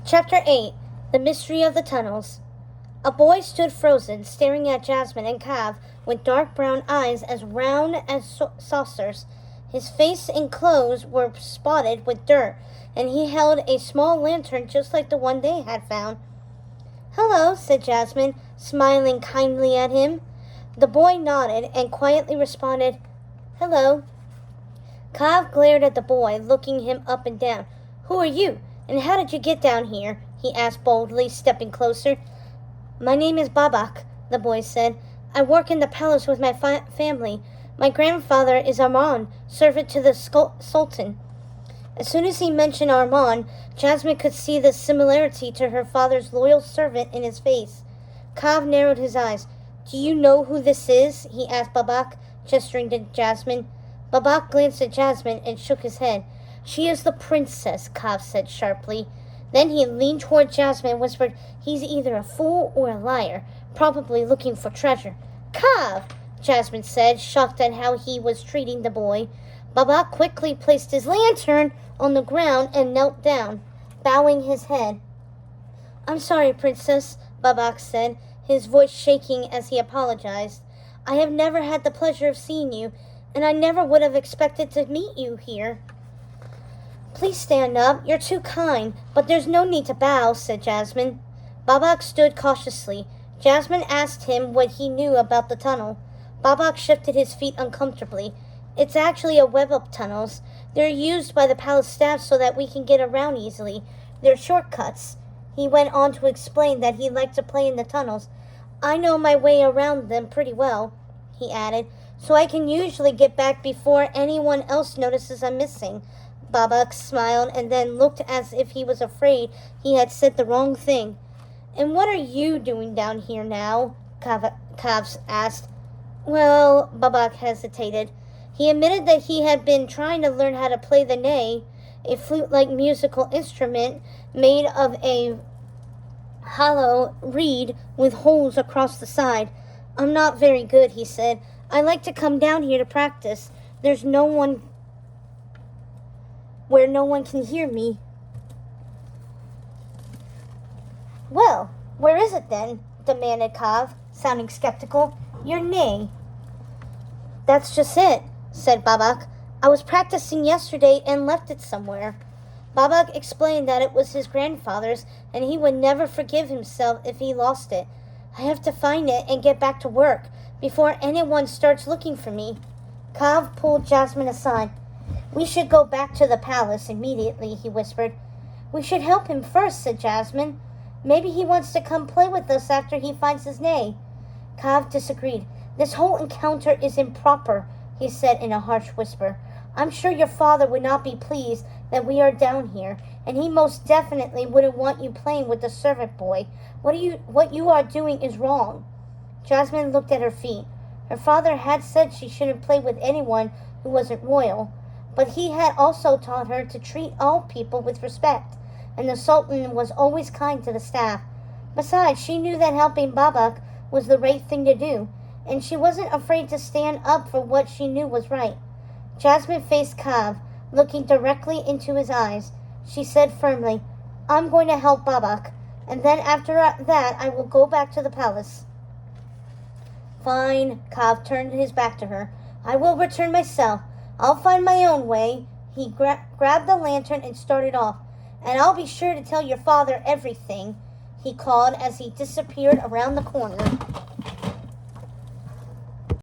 Chapter 8. The Mystery of the Tunnels. A boy stood frozen, staring at Jasmine and Cav with dark brown eyes as round as saucers. His face and clothes were spotted with dirt, and he held a small lantern just like the one they had found. "Hello," said Jasmine, smiling kindly at him. The boy nodded and quietly responded, "Hello." Cav glared at the boy, looking him up and down. "Who are you, and how did you get down here?" he asked boldly, stepping closer. "My name is Babak," the boy said. "I work in the palace with my family. My grandfather is Armand, servant to the Sultan." As soon as he mentioned Armand, Jasmine could see the similarity to her father's loyal servant in his face. Cav narrowed his eyes. "Do you know who this is?" he asked Babak, gesturing to Jasmine. Babak glanced at Jasmine and shook his head. "She is the princess," Cav said sharply. Then he leaned toward Jasmine and whispered, "He's either a fool or a liar, probably looking for treasure." "Cav!" Jasmine said, shocked at how he was treating the boy. Babak quickly placed his lantern on the ground and knelt down, bowing his head. "I'm sorry, Princess," Babak said, his voice shaking as he apologized. "I have never had the pleasure of seeing you, and I never would have expected to meet you here." "Please stand up. You're too kind, but there's no need to bow," said Jasmine. Babak stood cautiously. Jasmine asked him what he knew about the tunnel. Babak shifted his feet uncomfortably. "It's actually a web of tunnels. They're used by the palace staff so that we can get around easily. They're shortcuts." He went on to explain that he liked to play in the tunnels. "I know my way around them pretty well," he added, "so I can usually get back before anyone else notices I'm missing." Babak smiled and then looked as if he was afraid he had said the wrong thing. "And what are you doing down here now?" Cav asked. "Well," Babak hesitated. He admitted that he had been trying to learn how to play the ney, a flute-like musical instrument made of a hollow reed with holes across the side. "I'm not very good," he said. "I like to come down here to practice. There's no one where no one can hear me." "Well, where is it then?" demanded Cav, sounding skeptical. "Your ney." "That's just it," said Babak. "I was practicing yesterday and left it somewhere." Babak explained that it was his grandfather's and he would never forgive himself if he lost it. "I have to find it and get back to work before anyone starts looking for me." Cav pulled Jasmine aside. "We should go back to the palace immediately," he whispered. "We should help him first," said Jasmine. "Maybe he wants to come play with us after he finds his ney." Cav disagreed. "This whole encounter is improper," he said in a harsh whisper. "I'm sure your father would not be pleased that we are down here, and he most definitely wouldn't want you playing with the servant boy. What you are doing is wrong." Jasmine looked at her feet. Her father had said she shouldn't play with anyone who wasn't royal, but he had also taught her to treat all people with respect, and the Sultan was always kind to the staff. Besides, she knew that helping Babak was the right thing to do, and she wasn't afraid to stand up for what she knew was right. Jasmine faced Cav, looking directly into his eyes. She said firmly, "I'm going to help Babak, and then after that I will go back to the palace." "Fine." Cav turned his back to her. "I will return myself. I'll find my own way." He grabbed the lantern and started off. "And I'll be sure to tell your father everything," he called as he disappeared around the corner.